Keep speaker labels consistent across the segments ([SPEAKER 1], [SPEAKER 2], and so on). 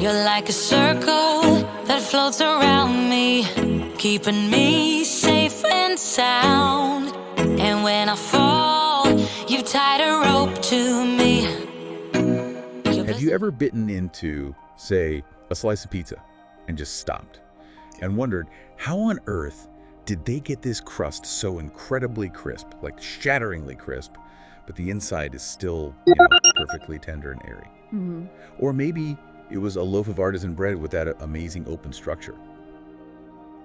[SPEAKER 1] You're like a circle that floats around me, keeping me safe and sound. And when I fall, you've tied a rope to me.
[SPEAKER 2] Have you ever bitten into, say, a slice of pizza and just stopped and wondered how on earth did they get this crust so incredibly crisp, like shatteringly crisp, but the inside is still, perfectly tender and airy?
[SPEAKER 3] Mm-hmm.
[SPEAKER 2] Or maybe it was a loaf of artisan bread with that amazing open structure.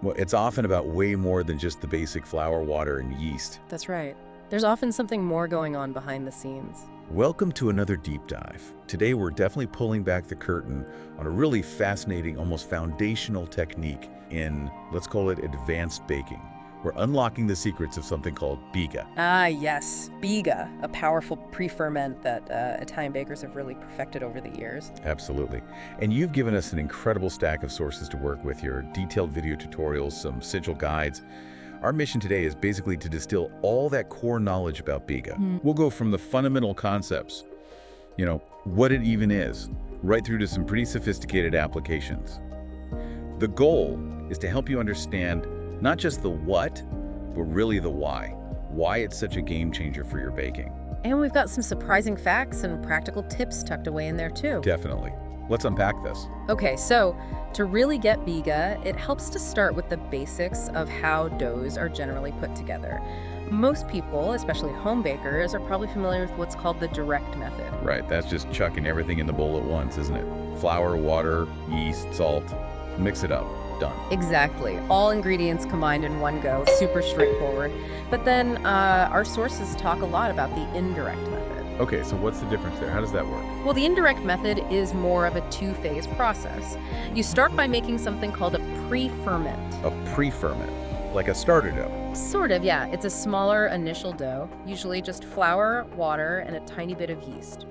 [SPEAKER 2] Well, it's often about way more than just the basic flour, water, and yeast.
[SPEAKER 3] That's right. There's often something more going on behind the scenes.
[SPEAKER 2] Welcome to another deep dive. Today we're definitely pulling back the curtain on a really fascinating, almost foundational technique in, let's call it advanced baking. We're unlocking the secrets of something called Biga.
[SPEAKER 3] Ah, yes. Biga, a powerful pre-ferment that Italian bakers have really perfected over the years.
[SPEAKER 2] Absolutely. And you've given us an incredible stack of sources to work with here, detailed video tutorials, some essential guides. Our mission today is basically to distill all that core knowledge about Biga. We'll go from the fundamental concepts, what it even is, right through to some pretty sophisticated applications. The goal is to help you understand not just the what, but really the why it's such a game changer for your baking.
[SPEAKER 3] And we've got some surprising facts and practical tips tucked away in there too.
[SPEAKER 2] Definitely. Let's unpack this.
[SPEAKER 3] Okay, so to really get Biga, it helps to start with the basics of how doughs are generally put together. Most people, especially home bakers, are probably familiar with what's called the direct method.
[SPEAKER 2] Right, that's just chucking everything in the bowl at once, isn't it? Flour, water, yeast, salt, mix it up. Done.
[SPEAKER 3] Exactly. All ingredients combined in one go. Super straightforward. But then our sources talk a lot about the indirect method.
[SPEAKER 2] Okay, so what's the difference there? How does that work?
[SPEAKER 3] Well, the indirect method is more of a two-phase process. You start by making something called a pre-ferment.
[SPEAKER 2] A pre-ferment, like a starter dough.
[SPEAKER 3] Sort of, yeah. It's a smaller initial dough, usually just flour, water, and a tiny bit of yeast.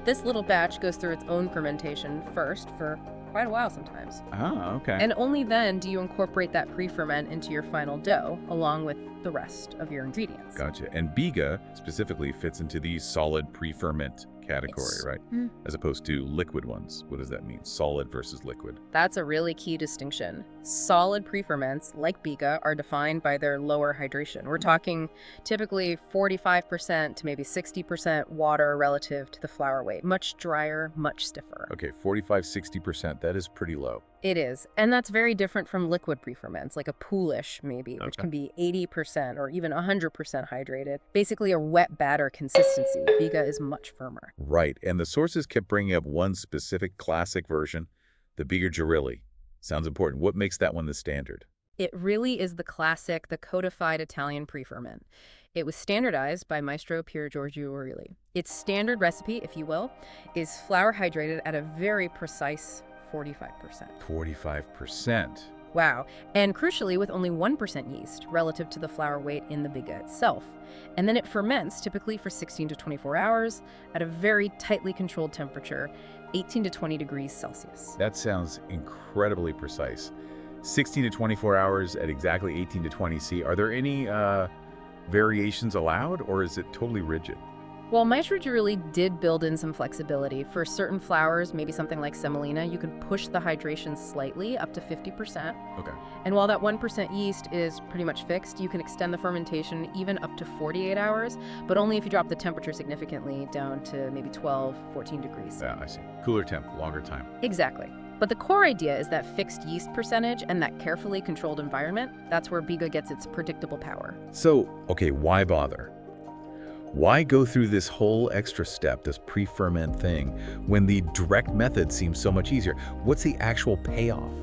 [SPEAKER 3] This little batch goes through its own fermentation first for quite a while sometimes.
[SPEAKER 2] Ah, okay.
[SPEAKER 3] And only then do you incorporate that pre-ferment into your final dough, along with the rest of your ingredients.
[SPEAKER 2] Gotcha. And Biga specifically fits into the solid pre-ferment category,
[SPEAKER 3] Yes.
[SPEAKER 2] right? As opposed to liquid ones. What does that mean? Solid versus liquid.
[SPEAKER 3] That's a really key distinction. Solid pre-ferments, like Biga, are defined by their lower hydration. We're talking typically 45% to maybe 60% water relative to the flour weight. Much drier, much stiffer.
[SPEAKER 2] Okay, 45-60%, that is pretty low.
[SPEAKER 3] It is. And that's very different from liquid pre-ferments, like a poolish maybe, which can be 80% or even 100% hydrated. Basically a wet batter consistency. Biga is much firmer.
[SPEAKER 2] Right, and the sources kept bringing up one specific classic version, the Biga Giorilli. Sounds important. What makes that one the standard?
[SPEAKER 3] It really is the classic, the codified Italian pre-ferment. It was standardized by Maestro Pier Giorilli. Its standard recipe, if you will, is flour hydrated at a very precise 45%.
[SPEAKER 2] 45%.
[SPEAKER 3] Wow. And crucially, with only 1% yeast relative to the flour weight in the Biga itself. And then it ferments typically for 16 to 24 hours at a very tightly controlled temperature, 18 to 20 degrees Celsius.
[SPEAKER 2] That sounds incredibly precise. 16 to 24 hours at exactly 18 to 20 C. Are there any variations allowed, or is it totally rigid?
[SPEAKER 3] Well, Maestro Giorilli did build in some flexibility. For certain flours, maybe something like semolina, you can push the hydration slightly up to 50%.
[SPEAKER 2] Okay.
[SPEAKER 3] And while that 1% yeast is pretty much fixed, you can extend the fermentation even up to 48 hours, but only if you drop the temperature significantly down to maybe 12, 14 degrees.
[SPEAKER 2] Yeah, I see. Cooler temp, longer time.
[SPEAKER 3] Exactly. But the core idea is that fixed yeast percentage and that carefully controlled environment, that's where Biga gets its predictable power.
[SPEAKER 2] So, okay, why bother? Why go through this whole extra step, this pre-ferment thing, when the direct method seems so much easier? What's the actual payoff?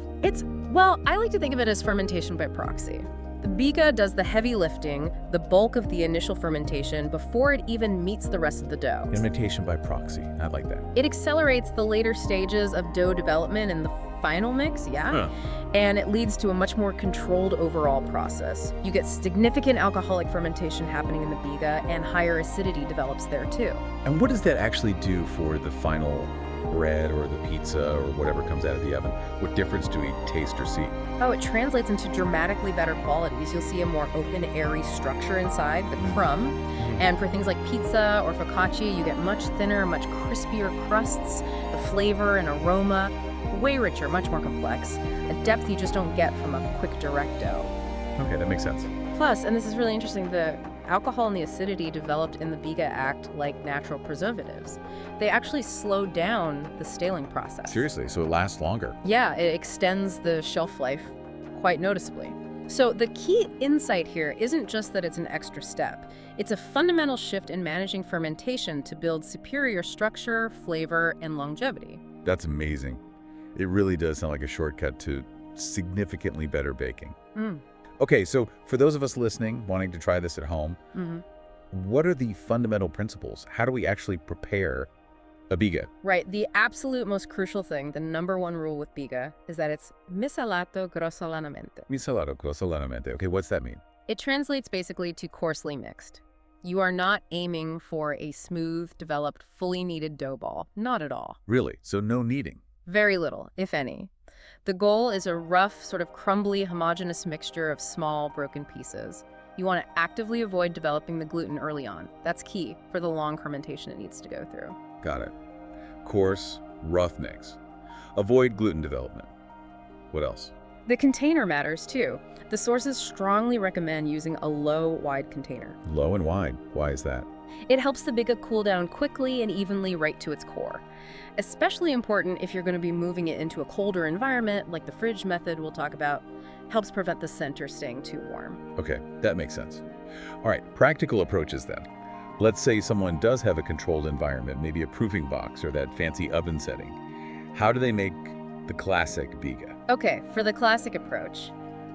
[SPEAKER 3] Well, I like to think of it as fermentation by proxy. The Biga does the heavy lifting, the bulk of the initial fermentation, before it even meets the rest of the dough.
[SPEAKER 2] Fermentation by proxy. I like that.
[SPEAKER 3] It accelerates the later stages of dough development in the final mix, and it leads to a much more controlled overall process. You get significant alcoholic fermentation happening in the Biga, and higher acidity develops there too.
[SPEAKER 2] And what does that actually do for the final bread or the pizza or whatever comes out of the oven? What difference do we taste or see?
[SPEAKER 3] Oh, it translates into dramatically better qualities. You'll see a more open, airy structure inside, the crumb. And for things like pizza or focaccia, you get much thinner, much crispier crusts, the flavor and aroma way richer, much more complex, a depth you just don't get from a quick direct dough.
[SPEAKER 2] Okay, that makes sense.
[SPEAKER 3] Plus, and this is really interesting, the alcohol and the acidity developed in the Biga act like natural preservatives. They actually slow down the staling process.
[SPEAKER 2] Seriously, so it lasts longer.
[SPEAKER 3] Yeah, it extends the shelf life quite noticeably. So the key insight here isn't just that it's an extra step. It's a fundamental shift in managing fermentation to build superior structure, flavor, and longevity.
[SPEAKER 2] That's amazing. It really does sound like a shortcut to significantly better baking. Okay, so for those of us listening, wanting to try this at home, what are the fundamental principles? How do we actually prepare a biga?
[SPEAKER 3] Right. The absolute most crucial thing, the number one rule with Biga, is that it's misalato grossolanamente.
[SPEAKER 2] Misalato grossolanamente. Okay, what's that mean?
[SPEAKER 3] It translates basically to coarsely mixed. You are not aiming for a smooth, developed, fully kneaded dough ball. Not at all.
[SPEAKER 2] Really? So no kneading?
[SPEAKER 3] Very little, if any. The goal is a rough, sort of crumbly, homogeneous mixture of small, broken pieces. You want to actively avoid developing the gluten early on. That's key for the long fermentation it needs to go through.
[SPEAKER 2] Got it. Coarse, rough mix. Avoid gluten development. What else?
[SPEAKER 3] The container matters too. The sources strongly recommend using a low, wide container.
[SPEAKER 2] Low and wide. Why is that?
[SPEAKER 3] It helps the biga cool down quickly and evenly right to its core. Especially important if you're going to be moving it into a colder environment, like the fridge method we'll talk about. Helps prevent the center staying too warm.
[SPEAKER 2] Okay, that makes sense. All right, practical approaches then. Let's say someone does have a controlled environment, maybe a proofing box or that fancy oven setting. How do they make the classic biga?
[SPEAKER 3] Okay, for the classic approach,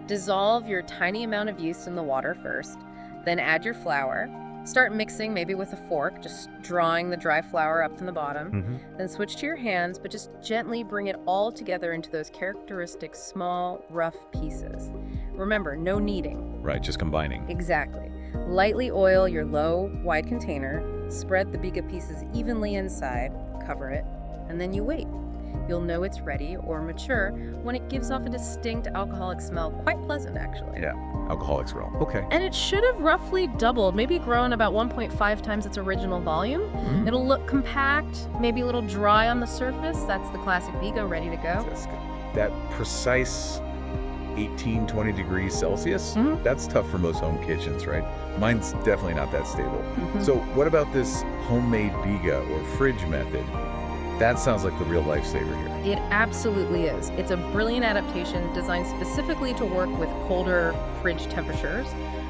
[SPEAKER 3] dissolve your tiny amount of yeast in the water first, then add your flour. Start mixing, maybe with a fork, just drawing the dry flour up from the bottom. Then switch to your hands, but just gently bring it all together into those characteristic small, rough pieces. Remember, no kneading.
[SPEAKER 2] Right, just combining.
[SPEAKER 3] Exactly. Lightly oil your low, wide container, spread the biga pieces evenly inside, cover it, and then you wait. You'll know it's ready or mature when it gives off a distinct alcoholic smell, quite pleasant actually.
[SPEAKER 2] Yeah, alcoholic smell. Okay.
[SPEAKER 3] And it should have roughly doubled, maybe grown about 1.5 times its original volume. It'll look compact, maybe a little dry on the surface. That's the classic biga ready to go.
[SPEAKER 2] That precise 18, 20 degrees Celsius, that's tough for most home kitchens, right? Mine's definitely not that stable. So what about this homemade biga or fridge method? That sounds like the real lifesaver here.
[SPEAKER 3] It absolutely is. It's a brilliant adaptation designed specifically to work with colder fridge temperatures,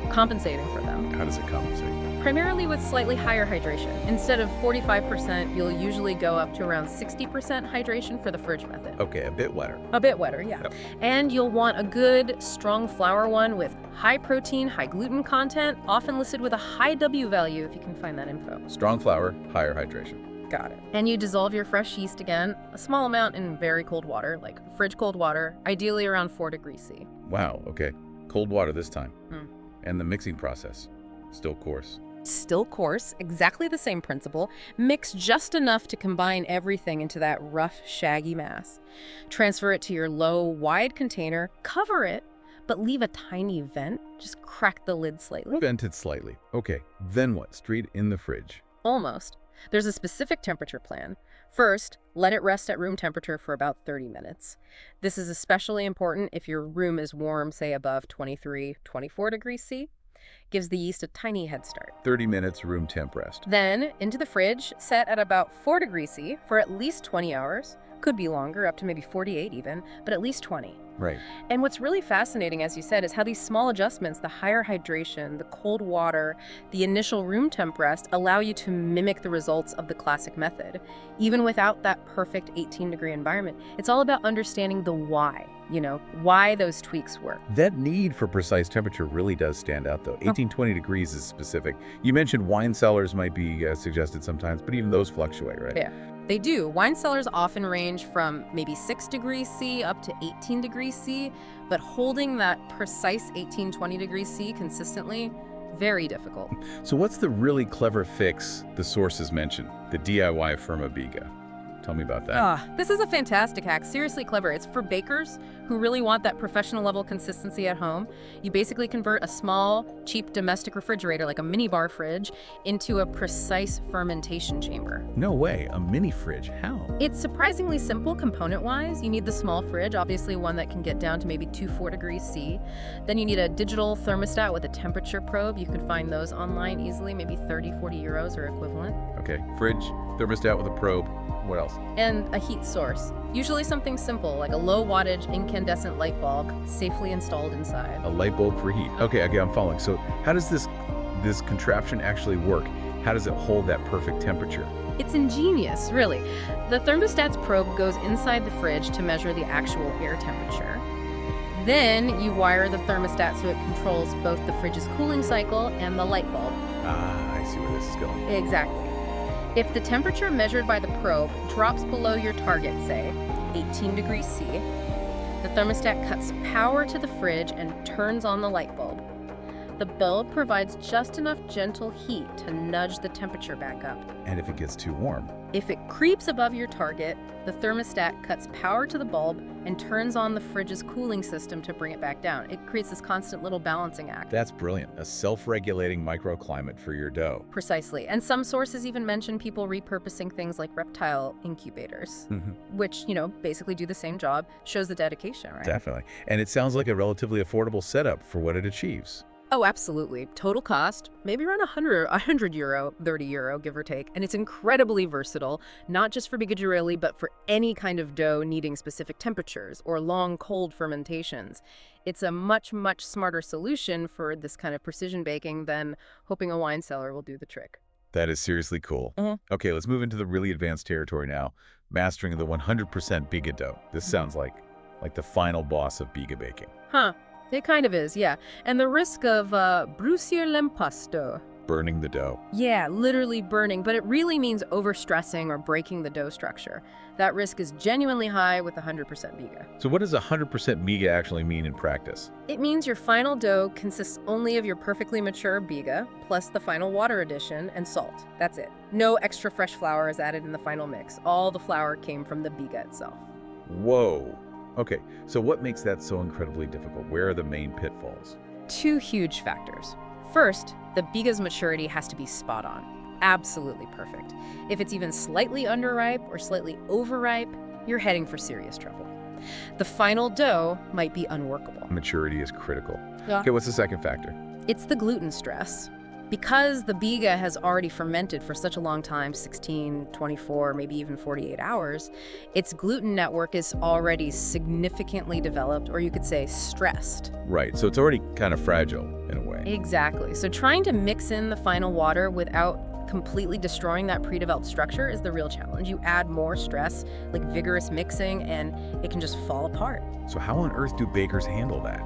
[SPEAKER 3] compensating for them.
[SPEAKER 2] How does it compensate?
[SPEAKER 3] Primarily with slightly higher hydration. Instead of 45%, you'll usually go up to around 60% hydration for the fridge method.
[SPEAKER 2] Okay, a bit wetter.
[SPEAKER 3] A bit wetter, yeah.
[SPEAKER 2] Yep.
[SPEAKER 3] And you'll want a good, strong flour one with high protein, high gluten content, often listed with a high W value if you can find that info.
[SPEAKER 2] Strong flour, higher hydration.
[SPEAKER 3] Got it. And you dissolve your fresh yeast again, a small amount in very cold water, like fridge cold water, ideally around 4 degrees C.
[SPEAKER 2] Wow, okay. Cold water this time. And the mixing process, still coarse.
[SPEAKER 3] Still coarse, exactly the same principle. Mix just enough to combine everything into that rough, shaggy mass. Transfer it to your low, wide container, cover it, but leave a tiny vent. Just crack the lid slightly.
[SPEAKER 2] Vent it slightly. Okay, then what? Straight in the fridge.
[SPEAKER 3] Almost. There's a specific temperature plan. First, let it rest at room temperature for about 30 minutes. This is especially important if your room is warm, say above 23, 24 degrees C. Gives the yeast a tiny head start.
[SPEAKER 2] 30 minutes room temp rest.
[SPEAKER 3] Then, into the fridge, set at about 4 degrees C for at least 20 hours. Could be longer, up to maybe 48 even, but at least 20.
[SPEAKER 2] Right.
[SPEAKER 3] And what's really fascinating, as you said, is how these small adjustments, the higher hydration, the cold water, the initial room temp rest, allow you to mimic the results of the classic method. Even without that perfect 18-degree environment, it's all about understanding the why, why those tweaks work.
[SPEAKER 2] That need for precise temperature really does stand out, though. 18, 20 degrees is specific. You mentioned wine cellars might be suggested sometimes, but even those fluctuate, right?
[SPEAKER 3] Yeah. They do. Wine cellars often range from maybe 6 degrees C up to 18 degrees C, but holding that precise 18, 20 degrees C consistently, very difficult.
[SPEAKER 2] So what's the really clever fix the sources mentioned, the DIY Ferma Biga? Tell me about that.
[SPEAKER 3] This is a fantastic hack. Seriously clever. It's for bakers who really want that professional level consistency at home. You basically convert a small, cheap domestic refrigerator, like a mini bar fridge, into a precise fermentation chamber.
[SPEAKER 2] No way, a mini fridge. How?
[SPEAKER 3] It's surprisingly simple component-wise. You need the small fridge, obviously one that can get down to maybe 24 degrees C. Then you need a digital thermostat with a temperature probe. You can find those online easily, maybe 30, 40 euros or equivalent.
[SPEAKER 2] Okay, fridge, thermostat with a probe. What else?
[SPEAKER 3] And a heat source. Usually something simple, like a low-wattage incandescent light bulb safely installed inside.
[SPEAKER 2] A light bulb for heat. Okay, I'm following. So how does this contraption actually work? How does it hold that perfect temperature?
[SPEAKER 3] It's ingenious, really. The thermostat's probe goes inside the fridge to measure the actual air temperature. Then you wire the thermostat so it controls both the fridge's cooling cycle and the light bulb.
[SPEAKER 2] Ah, I see where this is going.
[SPEAKER 3] Exactly. If the temperature measured by the probe drops below your target, say 18 degrees C, the thermostat cuts power to the fridge and turns on the light bulb. The bulb provides just enough gentle heat to nudge the temperature back up.
[SPEAKER 2] And if it gets too warm?
[SPEAKER 3] If it creeps above your target, the thermostat cuts power to the bulb and turns on the fridge's cooling system to bring it back down. It creates this constant little balancing act.
[SPEAKER 2] That's brilliant. A self-regulating microclimate for your dough.
[SPEAKER 3] Precisely. And some sources even mention people repurposing things like reptile incubators, which, basically do the same job. Shows the dedication, right?
[SPEAKER 2] Definitely. And it sounds like a relatively affordable setup for what it achieves.
[SPEAKER 3] Oh, absolutely. Total cost, maybe around 100 euro, 30 euro, give or take. And it's incredibly versatile, not just for Biga Giorilli, but for any kind of dough needing specific temperatures or long cold fermentations. It's a much, much smarter solution for this kind of precision baking than hoping a wine cellar will do the trick.
[SPEAKER 2] That is seriously cool. Okay, let's move into the really advanced territory now. Mastering the 100% Biga dough. This sounds like the final boss of Biga baking.
[SPEAKER 3] It kind of is, yeah. And the risk of bruciare l'impasto.
[SPEAKER 2] Burning the dough.
[SPEAKER 3] Yeah, literally burning, but it really means overstressing or breaking the dough structure. That risk is genuinely high with 100% Biga.
[SPEAKER 2] So what does 100% Biga actually mean in practice?
[SPEAKER 3] It means your final dough consists only of your perfectly mature Biga, plus the final water addition and salt. That's it. No extra fresh flour is added in the final mix. All the flour came from the Biga itself.
[SPEAKER 2] Whoa. Okay, so what makes that so incredibly difficult? Where are the main pitfalls?
[SPEAKER 3] Two huge factors. First, the Biga's maturity has to be spot on. Absolutely perfect. If it's even slightly underripe or slightly overripe, you're heading for serious trouble. The final dough might be unworkable.
[SPEAKER 2] Maturity is critical.
[SPEAKER 3] Yeah.
[SPEAKER 2] Okay, what's the second factor?
[SPEAKER 3] It's the gluten stress. Because the Biga has already fermented for such a long time, 16, 24, maybe even 48 hours, its gluten network is already significantly developed, or you could say stressed.
[SPEAKER 2] Right, so it's already kind of fragile in a way.
[SPEAKER 3] Exactly. So trying to mix in the final water without completely destroying that pre-developed structure is the real challenge. You add more stress, like vigorous mixing, and it can just fall apart.
[SPEAKER 2] So how on earth do bakers handle that?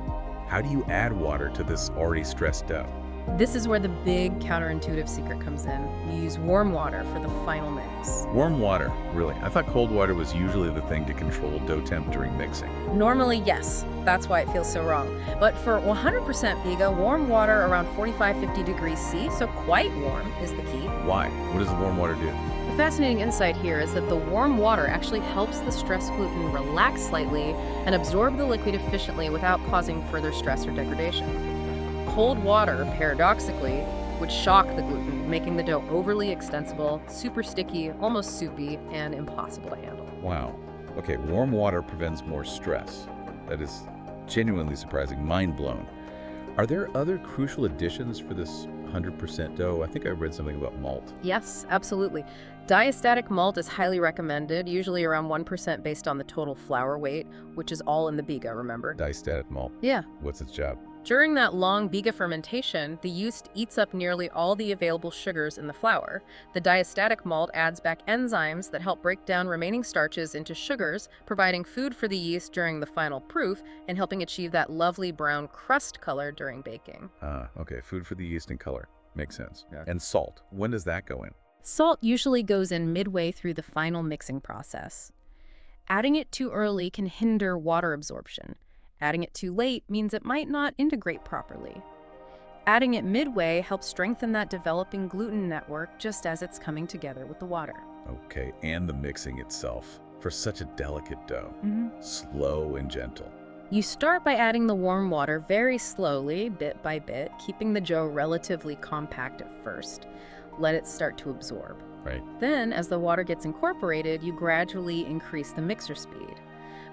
[SPEAKER 2] How do you add water to this already stressed dough?
[SPEAKER 3] This is where the big counterintuitive secret comes in. You use warm water for the final mix.
[SPEAKER 2] Warm water, really? I thought cold water was usually the thing to control dough temp during mixing.
[SPEAKER 3] Normally, yes. That's why it feels so wrong. But for 100% Biga, warm water around 45-50 degrees C, so quite warm, is the key.
[SPEAKER 2] Why? What does the warm water do?
[SPEAKER 3] The fascinating insight here is that the warm water actually helps the stressed gluten relax slightly and absorb the liquid efficiently without causing further stress or degradation. Cold water, paradoxically, would shock the gluten, making the dough overly extensible, super sticky, almost soupy, and impossible to handle.
[SPEAKER 2] Wow. Okay, warm water prevents more stress. That is genuinely surprising, mind blown. Are there other crucial additions for this 100% dough? I think I read something about malt.
[SPEAKER 3] Yes, absolutely. Diastatic malt is highly recommended, usually around 1% based on the total flour weight, which is all in the Biga, remember?
[SPEAKER 2] Diastatic malt.
[SPEAKER 3] Yeah.
[SPEAKER 2] What's its job?
[SPEAKER 3] During that long Biga fermentation, the yeast eats up nearly all the available sugars in the flour. The diastatic malt adds back enzymes that help break down remaining starches into sugars, providing food for the yeast during the final proof and helping achieve that lovely brown crust color during baking.
[SPEAKER 2] Okay, food for the yeast and color. Makes sense. Yeah. And salt, when does that go in?
[SPEAKER 3] Salt usually goes in midway through the final mixing process. Adding it too early can hinder water absorption. Adding it too late means it might not integrate properly. Adding it midway helps strengthen that developing gluten network just as it's coming together with the water.
[SPEAKER 2] Okay, and the mixing itself. For such a delicate dough, slow and gentle.
[SPEAKER 3] You start by adding the warm water very slowly, bit by bit, keeping the dough relatively compact at first. Let it start to absorb.
[SPEAKER 2] Right.
[SPEAKER 3] Then, as the water gets incorporated, you gradually increase the mixer speed.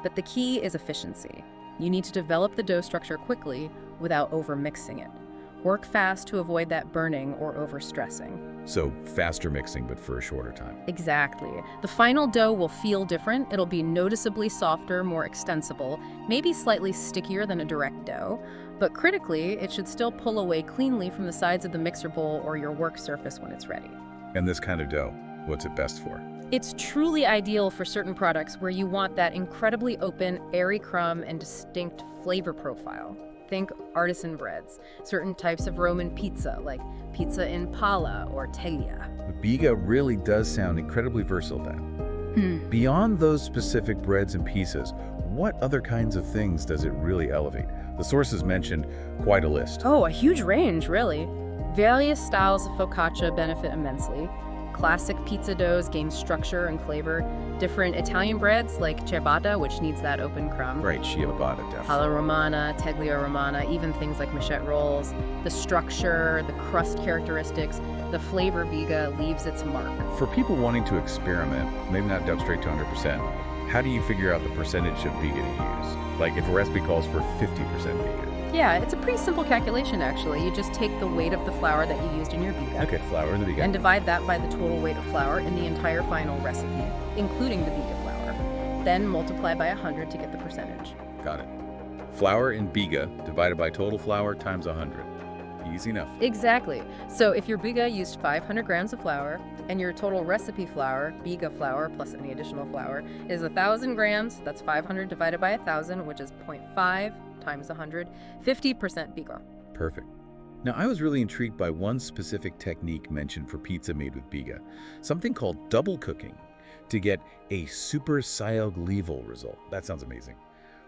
[SPEAKER 3] But the key is efficiency. You need to develop the dough structure quickly without over-mixing it. Work fast to avoid that burning or overstressing.
[SPEAKER 2] So faster mixing, but for a shorter time.
[SPEAKER 3] Exactly. The final dough will feel different. It'll be noticeably softer, more extensible, maybe slightly stickier than a direct dough. But critically, it should still pull away cleanly from the sides of the mixer bowl or your work surface when it's ready.
[SPEAKER 2] And this kind of dough, what's it best for?
[SPEAKER 3] It's truly ideal for certain products where you want that incredibly open, airy crumb and distinct flavor profile. Think artisan breads, certain types of Roman pizza like pizza in palla or teglia.
[SPEAKER 2] The Biga really does sound incredibly versatile then. Beyond those specific breads and pieces, what other kinds of things does it really elevate? The sources mentioned quite a list.
[SPEAKER 3] Oh, a huge range, really. Various styles of focaccia benefit immensely. Classic pizza doughs gain structure and flavor. Different Italian breads like ciabatta, which needs that open crumb.
[SPEAKER 2] Right, ciabatta, definitely.
[SPEAKER 3] Alla romana, teglia romana, even things like machette rolls. The structure, the crust characteristics, the flavor Biga leaves its mark.
[SPEAKER 2] For people wanting to experiment, maybe not dive straight to 100%, how do you figure out the percentage of Biga to use? Like if a recipe calls for 50% Biga.
[SPEAKER 3] Yeah, it's a pretty simple calculation, actually. You just take the weight of the flour that you used in your Biga.
[SPEAKER 2] Okay, flour in the Biga.
[SPEAKER 3] And divide that by the total weight of flour in the entire final recipe, including the Biga flour. Then multiply by 100 to get the percentage.
[SPEAKER 2] Got it. Flour in Biga divided by total flour times 100. Easy enough.
[SPEAKER 3] Exactly. So if your Biga used 500 grams of flour, and your total recipe flour, Biga flour plus any additional flour, is 1,000 grams, that's 500 divided by 1,000, which is 0.5 times 100, 50% Biga.
[SPEAKER 2] Perfect. Now, I was really intrigued by one specific technique mentioned for pizza made with Biga, something called double cooking, to get a super Sciogleval result. That sounds amazing.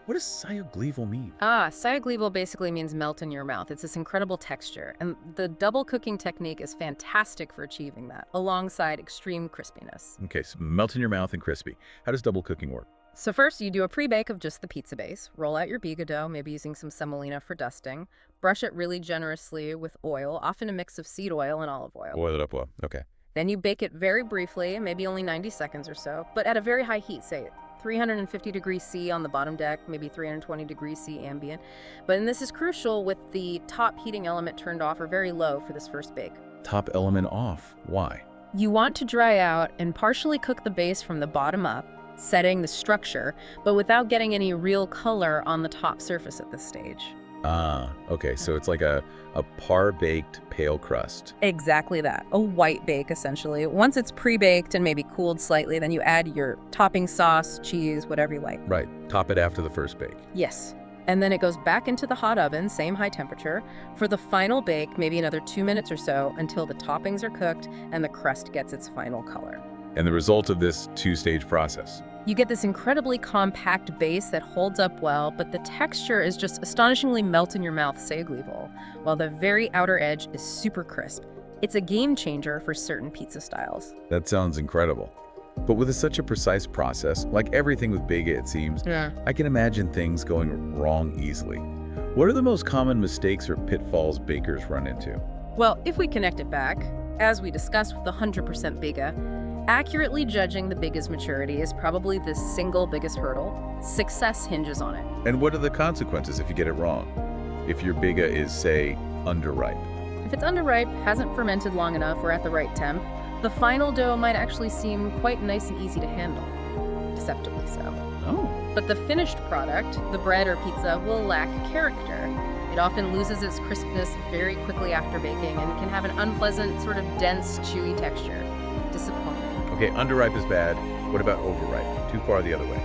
[SPEAKER 2] What does Sciogleval mean?
[SPEAKER 3] Sciogleval basically means melt in your mouth. It's this incredible texture, and the double cooking technique is fantastic for achieving that, alongside extreme crispiness.
[SPEAKER 2] Okay, so melt in your mouth and crispy. How does double cooking work?
[SPEAKER 3] So first, you do a pre-bake of just the pizza base. Roll out your Biga dough, maybe using some semolina for dusting. Brush it really generously with oil, often a mix of seed oil and olive oil.
[SPEAKER 2] Oil it up well. Okay.
[SPEAKER 3] Then you bake it very briefly, maybe only 90 seconds or so, but at a very high heat, say 350 degrees C on the bottom deck, maybe 320 degrees C ambient. And this is crucial with the top heating element turned off or very low for this first bake.
[SPEAKER 2] Top element off. Why?
[SPEAKER 3] You want to dry out and partially cook the base from the bottom up, setting the structure, but without getting any real color on the top surface at this stage.
[SPEAKER 2] Okay, so it's like a par-baked pale crust.
[SPEAKER 3] Exactly that. A white bake, essentially. Once it's pre-baked and maybe cooled slightly, then you add your topping sauce, cheese, whatever you like.
[SPEAKER 2] Right. Top it after the first bake.
[SPEAKER 3] Yes. And then it goes back into the hot oven, same high temperature, for the final bake, maybe another 2 minutes or so, until the toppings are cooked and the crust gets its final color.
[SPEAKER 2] And the result of this two-stage process?
[SPEAKER 3] You get this incredibly compact base that holds up well, but the texture is just astonishingly melt-in-your-mouth Sciogleval, while the very outer edge is super crisp. It's a game changer for certain pizza styles.
[SPEAKER 2] That sounds incredible. But with such a precise process, like everything with Biga it seems, I can imagine things going wrong easily. What are the most common mistakes or pitfalls bakers run into?
[SPEAKER 3] Well, if we connect it back, as we discussed with the 100% Biga, accurately judging the Biga's maturity is probably the single biggest hurdle. Success hinges on it.
[SPEAKER 2] And what are the consequences if you get it wrong? If your Biga is, say, underripe?
[SPEAKER 3] If it's underripe, hasn't fermented long enough, or at the right temp, the final dough might actually seem quite nice and easy to handle. Deceptively so.
[SPEAKER 2] Oh.
[SPEAKER 3] But the finished product, the bread or pizza, will lack character. It often loses its crispness very quickly after baking and can have an unpleasant, sort of dense, chewy texture. Disappointing.
[SPEAKER 2] Okay, underripe is bad. What about overripe? Too far the other way.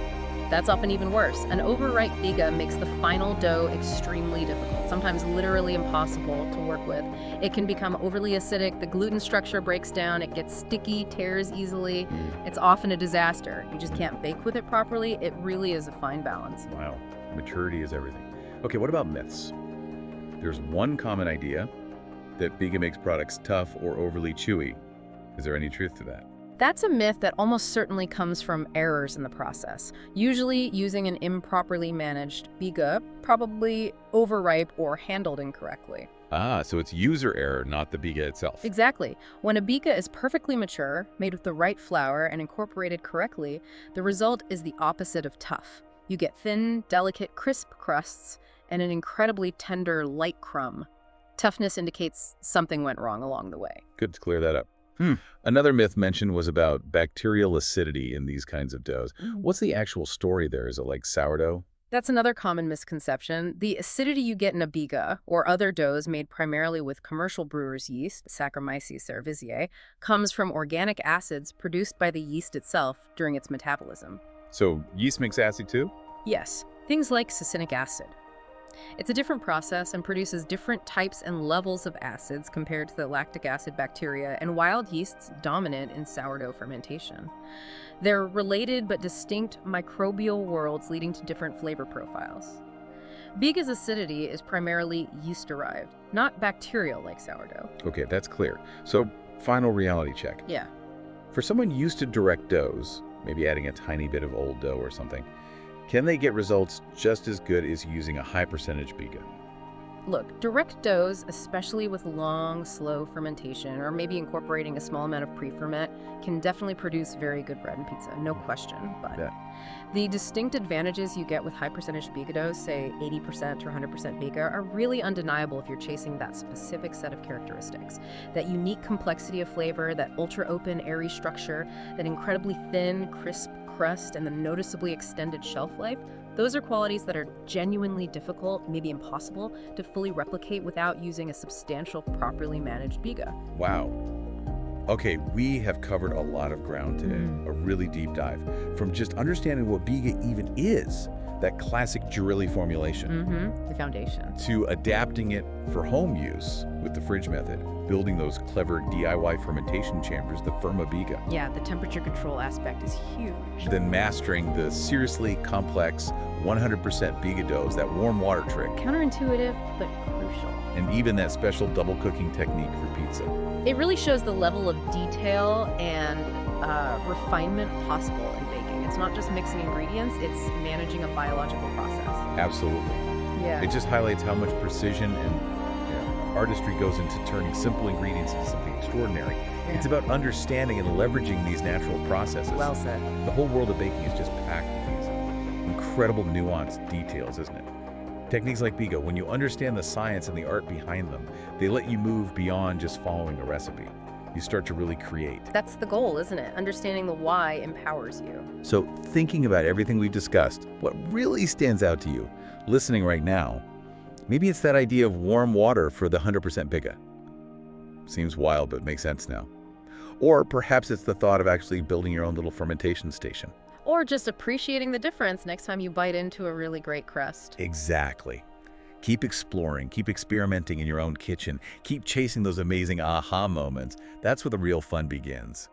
[SPEAKER 3] That's often even worse. An overripe Biga makes the final dough extremely difficult, sometimes literally impossible to work with. It can become overly acidic, the gluten structure breaks down, it gets sticky, tears easily. It's often a disaster. You just can't bake with it properly. It really is a fine balance.
[SPEAKER 2] Wow, maturity is everything. Okay, what about myths? There's one common idea that Biga makes products tough or overly chewy. Is there any truth to that?
[SPEAKER 3] That's a myth that almost certainly comes from errors in the process, usually using an improperly managed biga, probably overripe or handled incorrectly.
[SPEAKER 2] Ah, so it's user error, not the biga itself.
[SPEAKER 3] Exactly. When a biga is perfectly mature, made with the right flour, and incorporated correctly, the result is the opposite of tough. You get thin, delicate, crisp crusts and an incredibly tender, light crumb. Toughness indicates something went wrong along the way.
[SPEAKER 2] Good to clear that up. Another myth mentioned was about bacterial acidity in these kinds of doughs. What's the actual story there? Is it like sourdough?
[SPEAKER 3] That's another common misconception. The acidity you get in a biga, or other doughs made primarily with commercial brewers' yeast, Saccharomyces cerevisiae, comes from organic acids produced by the yeast itself during its metabolism.
[SPEAKER 2] So yeast makes acid too?
[SPEAKER 3] Yes, things like succinic acid. It's a different process and produces different types and levels of acids compared to the lactic acid bacteria and wild yeasts dominant in sourdough fermentation. They're related but distinct microbial worlds leading to different flavor profiles. Biga's acidity is primarily yeast-derived, not bacterial like sourdough.
[SPEAKER 2] Okay, that's clear. So final reality check.
[SPEAKER 3] Yeah.
[SPEAKER 2] For someone used to direct doughs, maybe adding a tiny bit of old dough or something, can they get results just as good as using a high percentage biga?
[SPEAKER 3] Look, direct doughs, especially with long, slow fermentation, or maybe incorporating a small amount of pre-ferment, can definitely produce very good bread and pizza, no question. But
[SPEAKER 2] Yeah.
[SPEAKER 3] the distinct advantages you get with high percentage biga doughs, say 80% or 100% biga, are really undeniable if you're chasing that specific set of characteristics. That unique complexity of flavor, that ultra-open, airy structure, that incredibly thin, crisp crust, and the noticeably extended shelf life, those are qualities that are genuinely difficult, maybe impossible, to fully replicate without using a substantial, properly managed biga.
[SPEAKER 2] Wow. Okay, we have covered a lot of ground today, a really deep dive. From just understanding what biga even is, that classic Giorilli formulation,
[SPEAKER 3] The foundation.
[SPEAKER 2] to adapting it for home use with the fridge method, building those clever DIY fermentation chambers, the Ferma Biga,
[SPEAKER 3] Yeah, the temperature control aspect is huge.
[SPEAKER 2] then mastering the seriously complex 100% biga doughs, that warm water trick,
[SPEAKER 3] Counterintuitive, but crucial.
[SPEAKER 2] and even that special double cooking technique for pizza.
[SPEAKER 3] It really shows the level of detail and refinement possible in baking. It's not just mixing ingredients, it's managing a biological process.
[SPEAKER 2] Absolutely.
[SPEAKER 3] Yeah.
[SPEAKER 2] It just highlights how much precision and artistry goes into turning simple ingredients into something extraordinary. It's about understanding and leveraging these natural processes.
[SPEAKER 3] Well said.
[SPEAKER 2] The whole world of baking is just packed with these incredible nuanced details, isn't it? Techniques like biga, when you understand the science and the art behind them, they let you move beyond just following a recipe. You start to really create.
[SPEAKER 3] That's the goal, isn't it? Understanding the why empowers you.
[SPEAKER 2] So thinking about everything we've discussed, what really stands out to you, listening right now, maybe it's that idea of warm water for the 100% biga. Seems wild, but makes sense now. Or perhaps it's the thought of actually building your own little fermentation station.
[SPEAKER 3] Or just appreciating the difference next time you bite into a really great crust.
[SPEAKER 2] Exactly. Keep exploring, keep experimenting in your own kitchen, keep chasing those amazing aha moments. That's where the real fun begins.